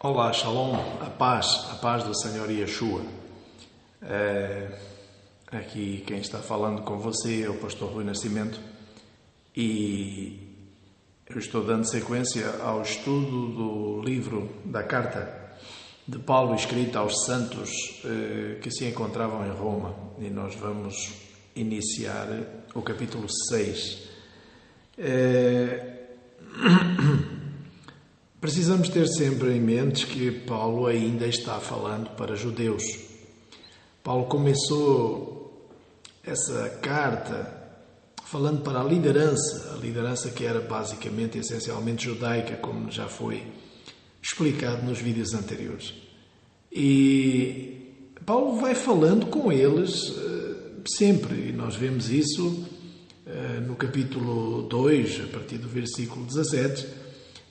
Olá, Shalom, a paz do Senhor Yeshua. Aqui quem está falando com você é o pastor Rui Nascimento e eu estou dando sequência ao estudo do livro da carta de Paulo escrita aos santos que se encontravam em Roma, e nós vamos iniciar o capítulo 6. Precisamos ter sempre em mente que Paulo ainda está falando para judeus. Paulo começou essa carta falando para a liderança que era basicamente, essencialmente judaica, como já foi explicado nos vídeos anteriores. E Paulo vai falando com eles sempre, e nós vemos isso no capítulo 2, a partir do versículo 17.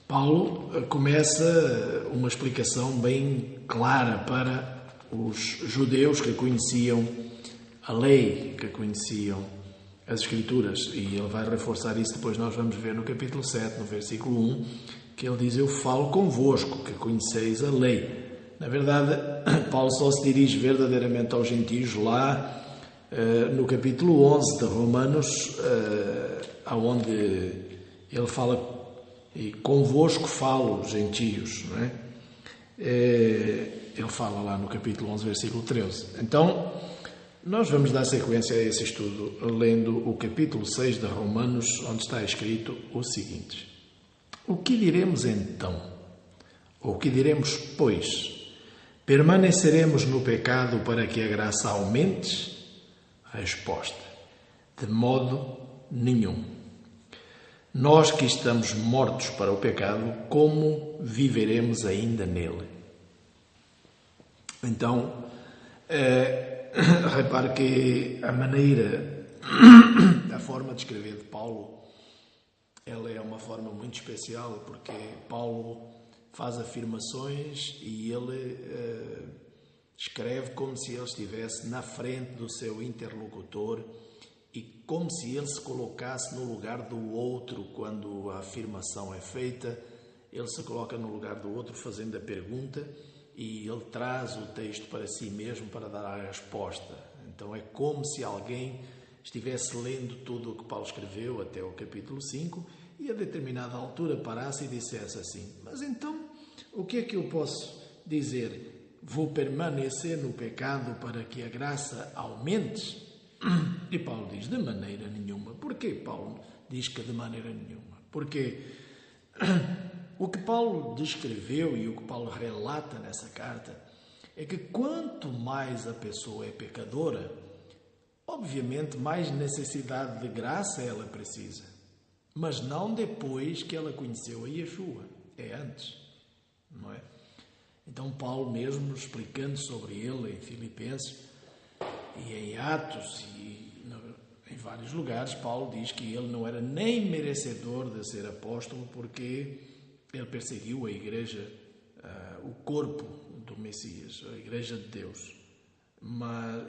Paulo começa uma explicação bem clara para os judeus que conheciam a lei, que conheciam as Escrituras, e ele vai reforçar isso. Depois nós vamos ver no capítulo 7, no versículo 1, que ele diz: eu falo convosco, que conheceis a lei. Na verdade, Paulo só se dirige verdadeiramente aos gentios lá no capítulo 11 de Romanos, onde ele fala: e convosco falo, gentios, não é? Ele fala lá no capítulo 11, versículo 13. Então, nós vamos dar sequência a esse estudo, lendo o capítulo 6 de Romanos, onde está escrito o seguinte: o que diremos então? Ou o que diremos, pois? Permaneceremos no pecado para que a graça aumente? Resposta: de modo nenhum. Nós que estamos mortos para o pecado, como viveremos ainda nele? Então, repare que a forma de escrever de Paulo, ela é uma forma muito especial, porque Paulo faz afirmações e ele escreve como se ele estivesse na frente do seu interlocutor e como se ele se colocasse no lugar do outro. Quando a afirmação é feita, ele se coloca no lugar do outro fazendo a pergunta e ele traz o texto para si mesmo para dar a resposta. Então é como se alguém estivesse lendo tudo o que Paulo escreveu até o capítulo 5 e a determinada altura parasse e dissesse assim: mas então, o que é que eu posso dizer? Vou permanecer no pecado para que a graça aumente? E Paulo diz: de maneira nenhuma. Porquê Paulo diz que de maneira nenhuma? Porque o que Paulo descreveu e o que Paulo relata nessa carta é que quanto mais a pessoa é pecadora, obviamente mais necessidade de graça ela precisa. Mas não depois que ela conheceu a Yeshua. É antes, não é? Então Paulo mesmo, explicando sobre ele em Filipenses e em Atos e em vários lugares, Paulo diz que ele não era nem merecedor de ser apóstolo, porque ele perseguiu a igreja, o corpo do Messias, a igreja de Deus.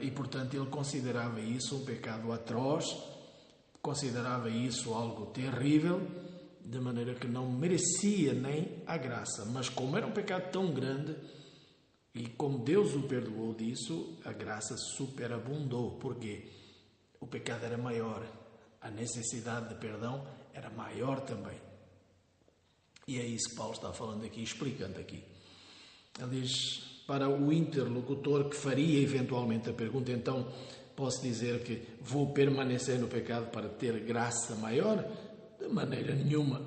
E portanto ele considerava isso um pecado atroz, considerava isso algo terrível, de maneira que não merecia nem a graça. Mas como era um pecado tão grande, e como Deus o perdoou disso, a graça superabundou, porque o pecado era maior, a necessidade de perdão era maior também. E é isso que Paulo está falando aqui, explicando aqui. Ele diz para o interlocutor que faria eventualmente a pergunta: então posso dizer que vou permanecer no pecado para ter graça maior? De maneira nenhuma.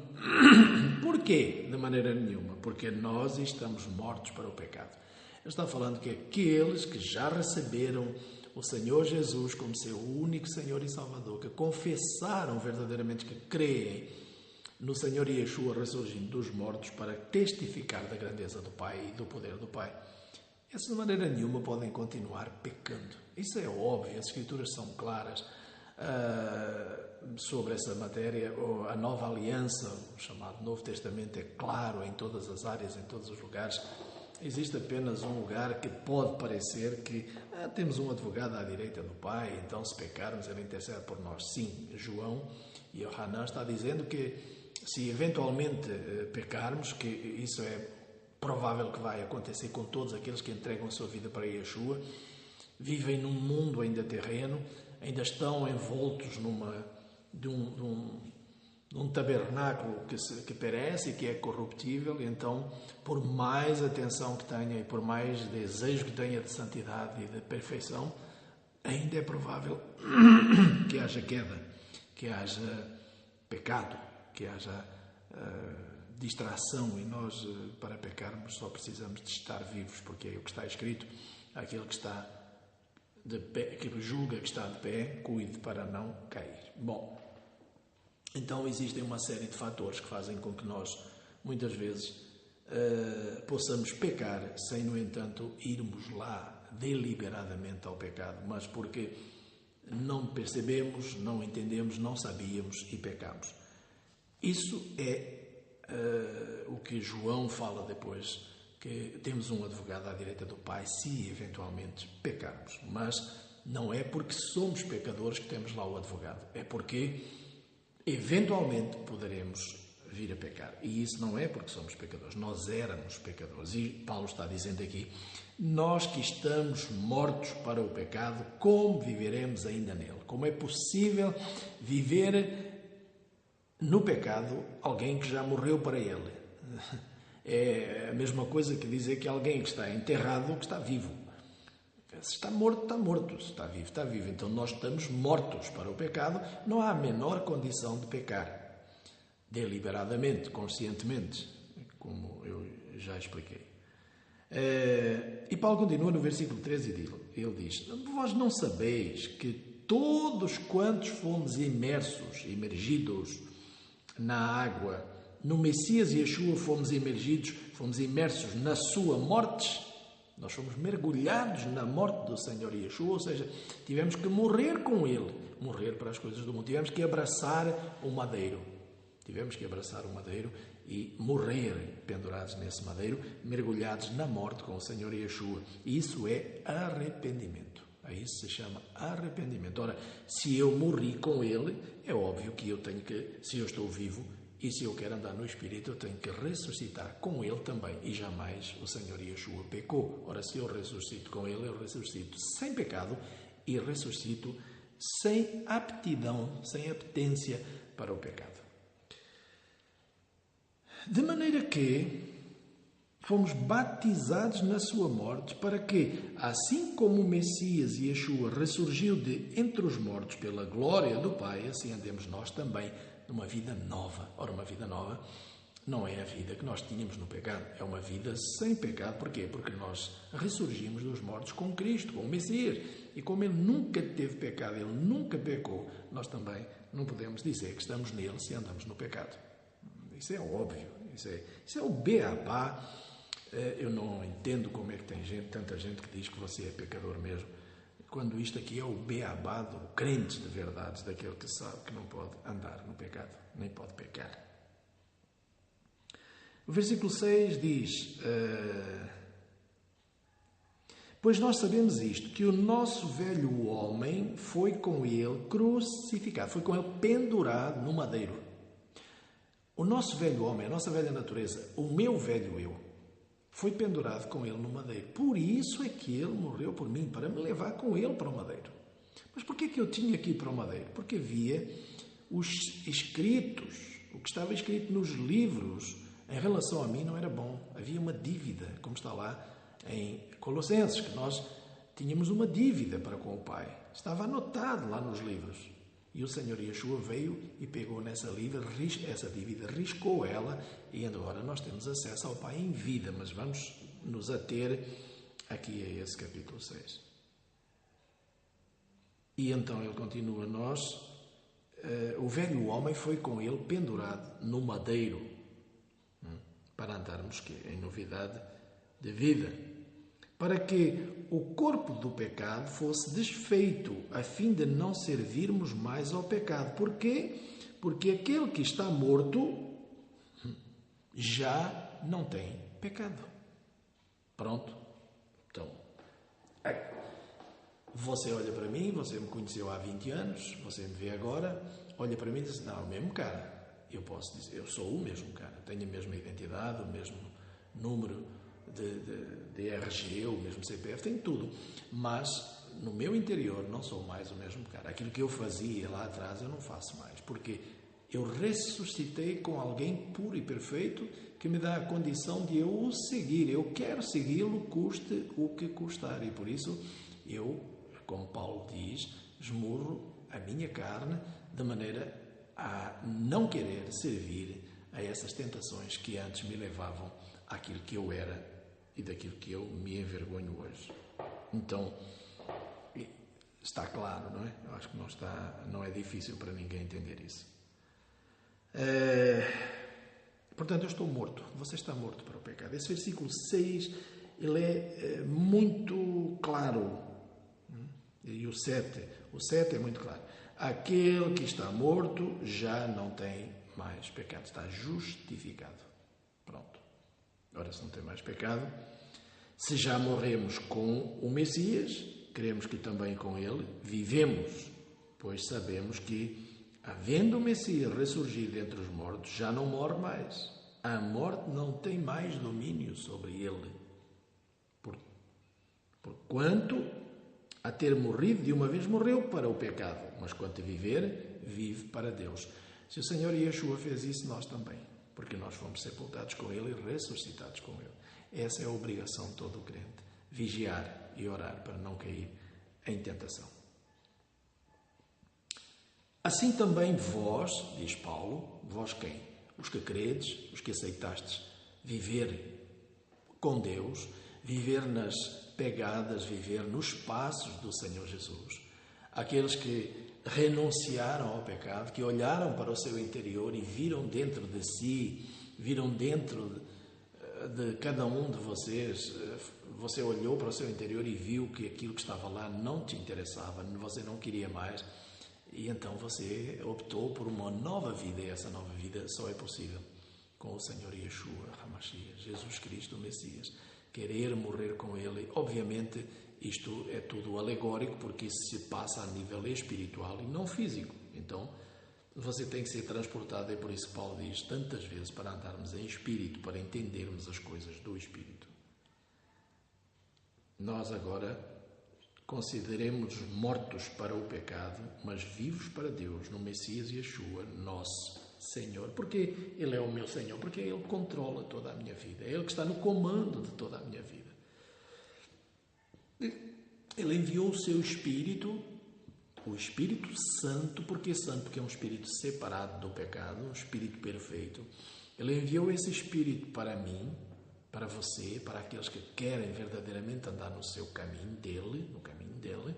Porquê? De maneira nenhuma. Porque nós estamos mortos para o pecado. Ele está falando que aqueles que já receberam o Senhor Jesus como seu único Senhor e Salvador, que confessaram verdadeiramente que creem no Senhor Yeshua ressurgindo dos mortos para testificar da grandeza do Pai e do poder do Pai, esses de maneira nenhuma podem continuar pecando. Isso é óbvio, as Escrituras são claras sobre essa matéria. A Nova Aliança, o chamado Novo Testamento, é claro em todas as áreas, em todos os lugares. Existe apenas um lugar que pode parecer que temos um advogado à direita do Pai, então se pecarmos ele intercede por nós. Sim, João e Yohanan está dizendo que se eventualmente pecarmos, que isso é provável que vai acontecer com todos aqueles que entregam a sua vida para Yeshua, vivem num mundo ainda terreno, ainda estão envoltos de um tabernáculo que perece e que é corruptível, e então, por mais atenção que tenha e por mais desejo que tenha de santidade e de perfeição, ainda é provável que haja queda, que haja pecado, que haja distração, e nós, para pecarmos, só precisamos de estar vivos, porque é o que está escrito: aquele que está de pé, que julga que está de pé, cuide para não cair. Bom, então existem uma série de fatores que fazem com que nós, muitas vezes, possamos pecar sem, no entanto, irmos lá deliberadamente ao pecado, mas porque não percebemos, não entendemos, não sabíamos e pecamos. Isso é o que João fala depois, que temos um advogado à direita do Pai se eventualmente pecarmos. Mas não é porque somos pecadores que temos lá o advogado, é porque eventualmente poderemos vir a pecar. E isso não é porque somos pecadores, nós éramos pecadores. E Paulo está dizendo aqui: nós que estamos mortos para o pecado, como viveremos ainda nele? Como é possível viver no pecado alguém que já morreu para ele? É a mesma coisa que dizer que alguém que está enterrado que está vivo. Se está morto, está morto. Se está vivo, está vivo. Então nós estamos mortos para o pecado. Não há a menor condição de pecar deliberadamente, conscientemente, como eu já expliquei. E Paulo continua no versículo 13 e ele diz: vós não sabeis que todos quantos fomos imergidos na água, no Messias Yeshua fomos imersos na sua morte? Nós fomos mergulhados na morte do Senhor Yeshua, ou seja, tivemos que morrer com Ele, morrer para as coisas do mundo. Tivemos que abraçar o madeiro. E morrer pendurados nesse madeiro, mergulhados na morte com o Senhor Yeshua. E isso é arrependimento. A isso se chama arrependimento. Ora, se eu morri com Ele, é óbvio que eu tenho que, se eu estou vivo e se eu quero andar no Espírito, eu tenho que ressuscitar com Ele também. E jamais o Senhor Yeshua pecou. Ora, se eu ressuscito com Ele, eu ressuscito sem pecado e ressuscito sem aptidão, sem apetência para o pecado. De maneira que fomos batizados na sua morte, para que, assim como o Messias Yeshua ressurgiu de entre os mortos pela glória do Pai, assim andemos nós também numa vida nova. Ora, uma vida nova não é a vida que nós tínhamos no pecado, é uma vida sem pecado. Porquê? Porque nós ressurgimos dos mortos com Cristo, com o Messias. E como Ele nunca teve pecado, Ele nunca pecou, nós também não podemos dizer que estamos nele se andamos no pecado. Isso é óbvio, isso é o beabá. Eu não entendo como é que tem tanta gente que diz que você é pecador mesmo, quando isto aqui é o beabá do crente de verdade, daquele que sabe que não pode andar no pecado, nem pode pecar. O versículo 6 diz: pois nós sabemos isto, que o nosso velho homem foi com ele crucificado, foi com ele pendurado no madeiro. O nosso velho homem, a nossa velha natureza, o meu velho eu, foi pendurado com ele no madeiro. Por isso é que ele morreu por mim, para me levar com ele para o madeiro. Mas porquê que eu tinha que ir para o madeiro? Porque havia os escritos, o que estava escrito nos livros em relação a mim não era bom. Havia uma dívida, como está lá em Colossenses, que nós tínhamos uma dívida para com o Pai. Estava anotado lá nos livros. E o Senhor Yeshua veio e pegou essa dívida, riscou ela, e agora nós temos acesso ao Pai em vida. Mas vamos nos ater aqui a esse capítulo 6. E então ele continua: o velho homem foi com ele pendurado no madeiro, para andarmos em novidade de vida, para que o corpo do pecado fosse desfeito, a fim de não servirmos mais ao pecado. Porquê? Porque aquele que está morto já não tem pecado. Pronto. Então, você olha para mim, você me conheceu há 20 anos, você me vê agora, olha para mim e diz: não, é o mesmo cara. Eu posso dizer, eu sou o mesmo cara, tenho a mesma identidade, número de RG, o mesmo CPF, tenho tudo. Mas no meu interior não sou mais o mesmo cara. Aquilo que eu fazia lá atrás eu não faço mais, porque eu ressuscitei com alguém puro e perfeito que me dá a condição de eu o seguir. Eu quero segui-lo, custe o que custar. E por isso eu, como Paulo diz, esmurro a minha carne de maneira a não querer servir a essas tentações que antes me levavam àquilo que eu era e daquilo que eu me envergonho hoje. Então, está claro, não é? Eu acho que não é difícil para ninguém entender isso. Portanto, eu estou morto. Você está morto para o pecado. Esse versículo 6, ele é muito claro. E o 7 é muito claro. Aquele que está morto já não tem mais pecado. Está justificado. Pronto. Ora, se não tem mais pecado, se já morremos com o Messias, cremos que também com ele vivemos, pois sabemos que, havendo o Messias ressurgido entre os mortos, já não morre mais. A morte não tem mais domínio sobre ele. Porquanto, a ter morrido, de uma vez morreu para o pecado, mas quanto a viver, vive para Deus. Se o Senhor Yeshua fez isso, nós também, porque nós fomos sepultados com ele e ressuscitados com ele. Essa é a obrigação de todo o crente, vigiar e orar para não cair em tentação. Assim também vós, diz Paulo, vós quem? Os que credes, os que aceitastes viver com Deus, viver nas pegadas, viver nos passos do Senhor Jesus. Aqueles que renunciaram ao pecado, que olharam para o seu interior e viram dentro de si, viram dentro de cada um de vocês. Você olhou para o seu interior e viu que aquilo que estava lá não te interessava, você não queria mais, e então você optou por uma nova vida, e essa nova vida só é possível com o Senhor Yeshua HaMashiach, Jesus Cristo, o Messias. Querer morrer com ele, obviamente isto é tudo alegórico, porque isso se passa a nível espiritual e não físico. Então você tem que ser transportado, é por isso que Paulo diz tantas vezes para andarmos em espírito, para entendermos as coisas do espírito. Nós agora consideremos mortos para o pecado, mas vivos para Deus, no Messias Yeshua, nosso Senhor. Porque Ele é o meu Senhor, porque Ele controla toda a minha vida, é Ele que está no comando de toda a minha vida. Ele enviou o seu Espírito, o Espírito Santo. Porque santo? Porque é um Espírito separado do pecado, um Espírito perfeito. Ele enviou esse Espírito para mim, para você, para aqueles que querem verdadeiramente andar no seu caminho dele, no caminho dele.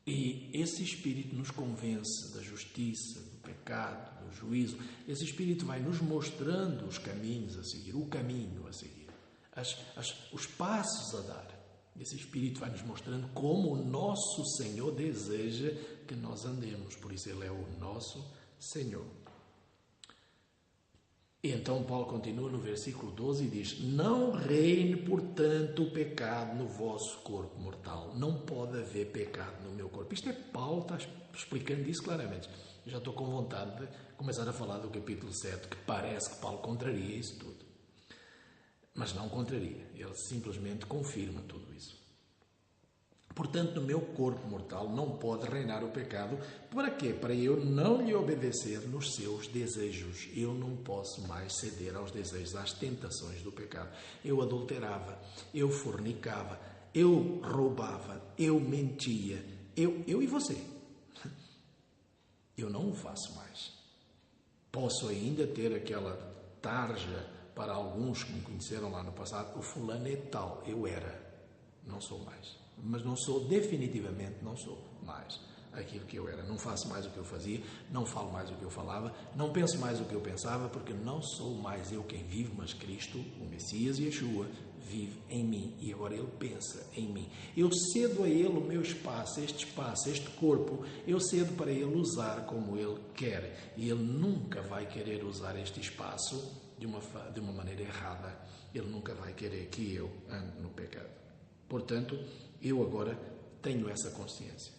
E esse Espírito nos convence da justiça, do pecado, do juízo. Esse Espírito vai nos mostrando os caminhos a seguir, o caminho a seguir, os passos a dar. Esse Espírito vai nos mostrando como o nosso Senhor deseja que nós andemos. Por isso Ele é o nosso Senhor. E então Paulo continua no versículo 12 e diz: não reine, portanto, o pecado no vosso corpo mortal. Não pode haver pecado no meu corpo. Isto é Paulo, está explicando isso claramente. Eu já estou com vontade de começar a falar do capítulo 7, que parece que Paulo contraria isso tudo. Mas não contraria, ele simplesmente confirma tudo isso. Portanto, no meu corpo mortal não pode reinar o pecado. Para quê? Para eu não lhe obedecer nos seus desejos. Eu não posso mais ceder aos desejos, às tentações do pecado. Eu adulterava, eu fornicava, eu roubava, eu mentia. Eu e você. Eu não o faço mais. Posso ainda ter aquela tarja para alguns que me conheceram lá no passado. O fulano é tal, eu era. Não sou mais. Mas não sou, definitivamente não sou mais aquilo que eu era. Não faço mais o que eu fazia, não falo mais o que eu falava, não penso mais o que eu pensava, porque não sou mais eu quem vive, mas Cristo, o Messias Yeshua, vive em mim e agora Ele pensa em mim. Eu cedo a Ele o meu espaço, este corpo, eu cedo para Ele usar como Ele quer. E Ele nunca vai querer usar este espaço de uma maneira errada. Ele nunca vai querer que eu ande no pecado. Portanto, eu agora tenho essa consciência.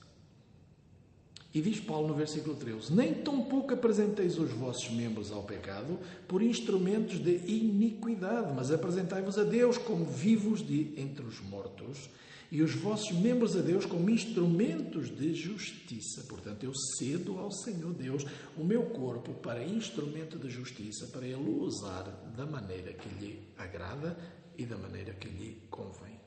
E diz Paulo no versículo 13: nem tampouco apresenteis os vossos membros ao pecado por instrumentos de iniquidade, mas apresentai-vos a Deus como vivos de entre os mortos, e os vossos membros a Deus como instrumentos de justiça. Portanto, eu cedo ao Senhor Deus o meu corpo para instrumento de justiça, para Ele o usar da maneira que lhe agrada e da maneira que lhe convém.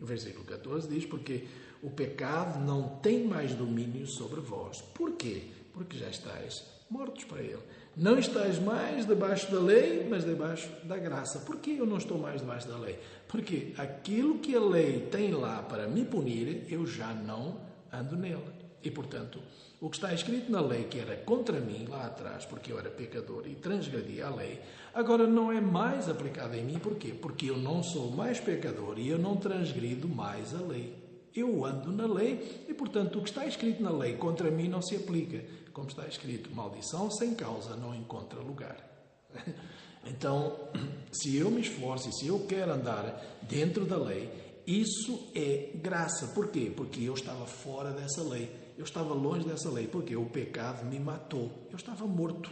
O versículo 14 diz: porque o pecado não tem mais domínio sobre vós. Porquê? Porque já estáis mortos para ele. Não estáis mais debaixo da lei, mas debaixo da graça. Porquê eu não estou mais debaixo da lei? Porque aquilo que a lei tem lá para me punir, eu já não ando nele. E, portanto, o que está escrito na lei, que era contra mim lá atrás, porque eu era pecador e transgredia a lei, agora não é mais aplicado em mim. Porquê? Porque eu não sou mais pecador e eu não transgrido mais a lei. Eu ando na lei e, portanto, o que está escrito na lei contra mim não se aplica. Como está escrito, maldição sem causa não encontra lugar. Então, se eu me esforço e se eu quero andar dentro da lei, isso é graça. Porquê? Porque eu estava fora dessa lei. Eu estava longe dessa lei. Porque o pecado me matou. Eu estava morto.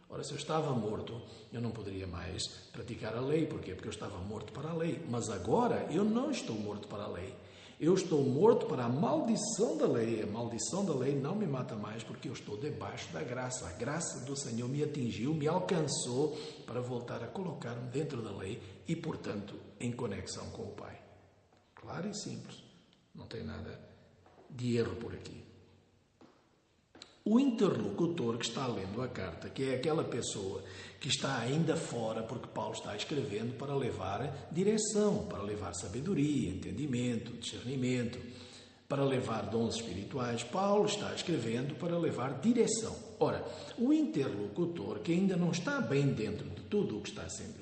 Ora, se eu estava morto, eu não poderia mais praticar a lei. Porquê? Porque eu estava morto para a lei. Mas agora eu não estou morto para a lei. Eu estou morto para a maldição da lei. A maldição da lei não me mata mais porque eu estou debaixo da graça. A graça do Senhor me atingiu, me alcançou para voltar a colocar-me dentro da lei e, portanto, em conexão com o Pai. Claro e simples. Não tem nada de erro por aqui. O interlocutor que está lendo a carta, que é aquela pessoa que está ainda fora, porque Paulo está escrevendo para levar direção, para levar sabedoria, entendimento, discernimento, para levar dons espirituais. Paulo está escrevendo para levar direção. Ora, o interlocutor, que ainda não está bem dentro de tudo o que está sendo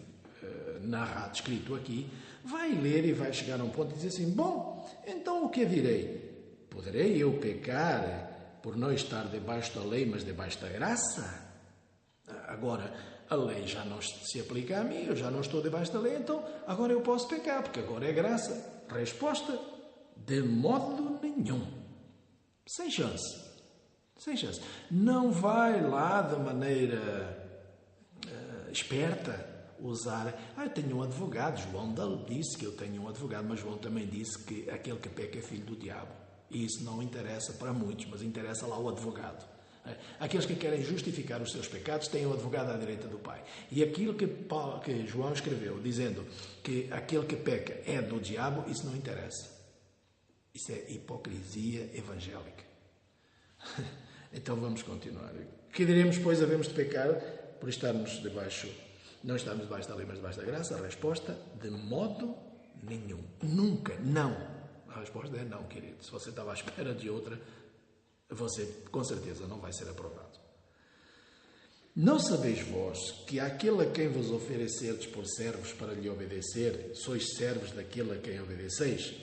narrado, escrito aqui, vai ler e vai chegar a um ponto e dizer assim: bom, então o que direi? Poderei eu pecar por não estar debaixo da lei, mas debaixo da graça? Agora, a lei já não se aplica a mim, eu já não estou debaixo da lei, então agora eu posso pecar, porque agora é graça. Resposta: de modo nenhum. Sem chance. Sem chance. Não vai lá de maneira esperta usar. Eu tenho um advogado. João disse que eu tenho um advogado, mas João também disse que aquele que peca é filho do diabo. E isso não interessa para muitos, mas interessa lá o advogado. Aqueles que querem justificar os seus pecados têm o advogado à direita do Pai. E aquilo que João escreveu, dizendo que aquele que peca é do diabo, isso não interessa. Isso é hipocrisia evangélica. Então vamos continuar. Que diremos, pois, havemos de pecar por estarmos debaixo, não estarmos debaixo da lei, mas debaixo da graça? A resposta: de modo nenhum. Nunca, não. A resposta é não, querido. Se você estava à espera de outra, você com certeza não vai ser aprovado. Não sabeis vós que aquele a quem vos oferecerdes por servos para lhe obedecer, sois servos daquele a quem obedeceis?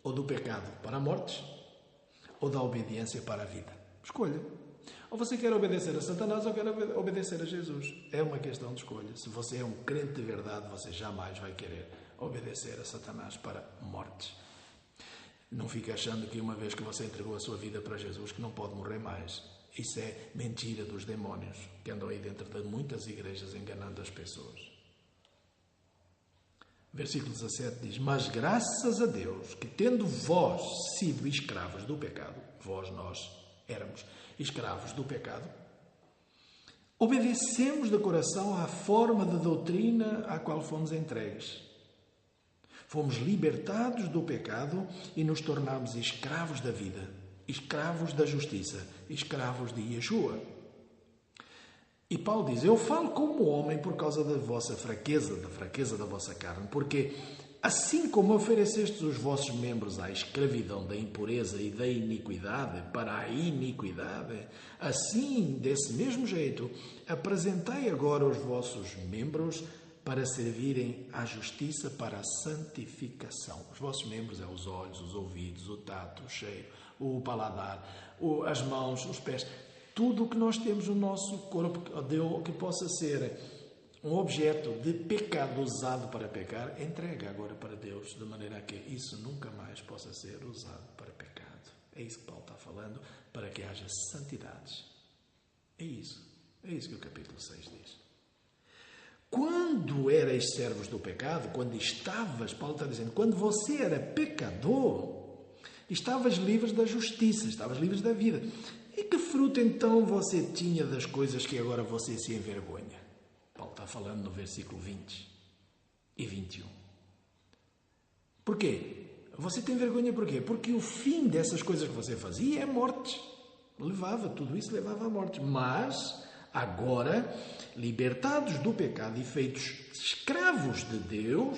Ou do pecado para a morte, ou da obediência para a vida? Escolha. Ou você quer obedecer a Satanás ou quer obedecer a Jesus. É uma questão de escolha. Se você é um crente de verdade, você jamais vai querer obedecer a Satanás para morte. Não fique achando que uma vez que você entregou a sua vida para Jesus que não pode morrer mais. Isso é mentira dos demónios que andam aí dentro de muitas igrejas enganando as pessoas. Versículo 17 diz: mas graças a Deus que, tendo vós sido escravos do pecado, nós éramos escravos do pecado, obedecemos de coração à forma de doutrina à qual fomos entregues. Fomos libertados do pecado e nos tornamos escravos da vida, escravos da justiça, escravos de Yeshua. E Paulo diz: eu falo como homem por causa da vossa fraqueza, da fraqueza da vossa carne, porque assim como oferecestes os vossos membros à escravidão da impureza e da iniquidade para a iniquidade, assim, desse mesmo jeito, apresentai agora os vossos membros para servirem à justiça, para a santificação. Os vossos membros são os olhos, os ouvidos, o tato, o cheiro, o paladar, as mãos, os pés. Tudo o que nós temos no nosso corpo que possa ser um objeto de pecado usado para pecar, entrega agora para Deus, de maneira a que isso nunca mais possa ser usado para pecado. É isso que Paulo está falando, para que haja santidades. É isso que o capítulo 6 diz. Quando erais servos do pecado, quando estavas, Paulo está dizendo, quando você era pecador, estavas livres da justiça, estavas livres da vida. E que fruto então você tinha das coisas que agora você se envergonha? Paulo está falando no versículo 20 e 21. Porquê? Você tem vergonha porquê? Porque o fim dessas coisas que você fazia é morte. Tudo isso levava à morte. Mas, agora, libertados do pecado e feitos escravos de Deus,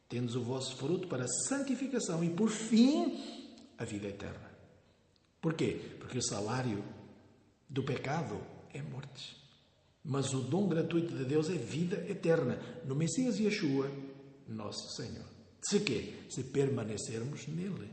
tendes o vosso fruto para a santificação e, por fim, a vida eterna. Porquê? Porque o salário do pecado é morte. Mas o dom gratuito de Deus é vida eterna no Messias Yeshua, nosso Senhor. Se quê? Se permanecermos nele.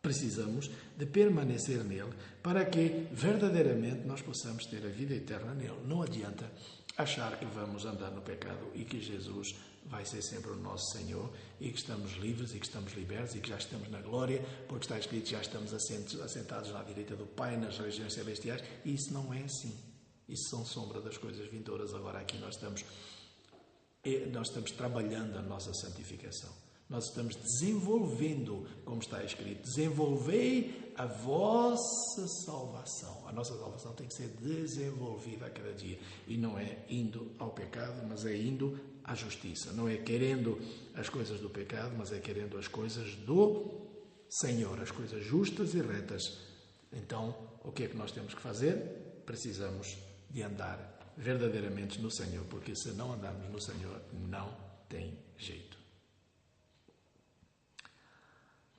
Precisamos de permanecer nele para que verdadeiramente nós possamos ter a vida eterna nele. Não adianta achar que vamos andar no pecado e que Jesus vai ser sempre o nosso Senhor e que estamos livres e que estamos libertos e que já estamos na glória, porque está escrito que já estamos assentados à direita do Pai nas regiões celestiais. E isso não é assim. Isso são sombra das coisas vindouras. Agora aqui nós estamos trabalhando a nossa santificação. Nós estamos desenvolvendo, como está escrito, desenvolvei a vossa salvação. A nossa salvação tem que ser desenvolvida a cada dia. E não é indo ao pecado, mas é indo à justiça. Não é querendo as coisas do pecado, mas é querendo as coisas do Senhor, as coisas justas e retas. Então, o que é que nós temos que fazer? Precisamos de andar verdadeiramente no Senhor, porque se não andarmos no Senhor, não tem jeito.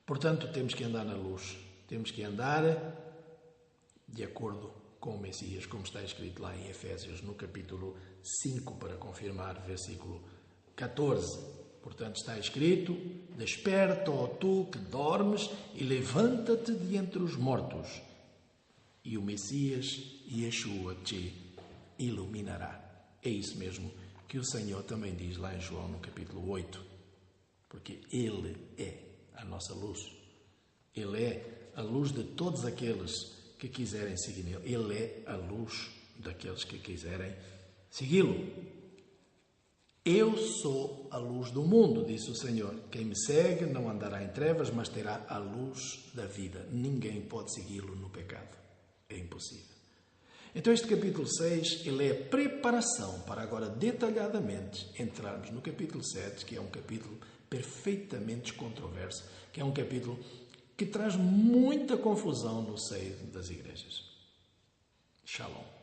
Portanto, temos que andar na luz, temos que andar de acordo com o Messias, como está escrito lá em Efésios, no capítulo 5, para confirmar, versículo 14. Portanto, está escrito, desperta, ó tu que dormes, e levanta-te de entre os mortos, e o Messias, Yeshua, te iluminará. É isso mesmo que o Senhor também diz lá em João, no capítulo 8, porque Ele é a nossa luz. Ele é a luz de todos aqueles que quiserem seguir nele. Ele é a luz daqueles que quiserem segui-lo. Eu sou a luz do mundo, disse o Senhor. Quem me segue não andará em trevas, mas terá a luz da vida. Ninguém pode segui-lo no pecado. É impossível. Então este capítulo 6, ele é a preparação para agora detalhadamente entrarmos no capítulo 7, que é um capítulo perfeitamente descontroverso, que é um capítulo que traz muita confusão no seio das igrejas. Shalom.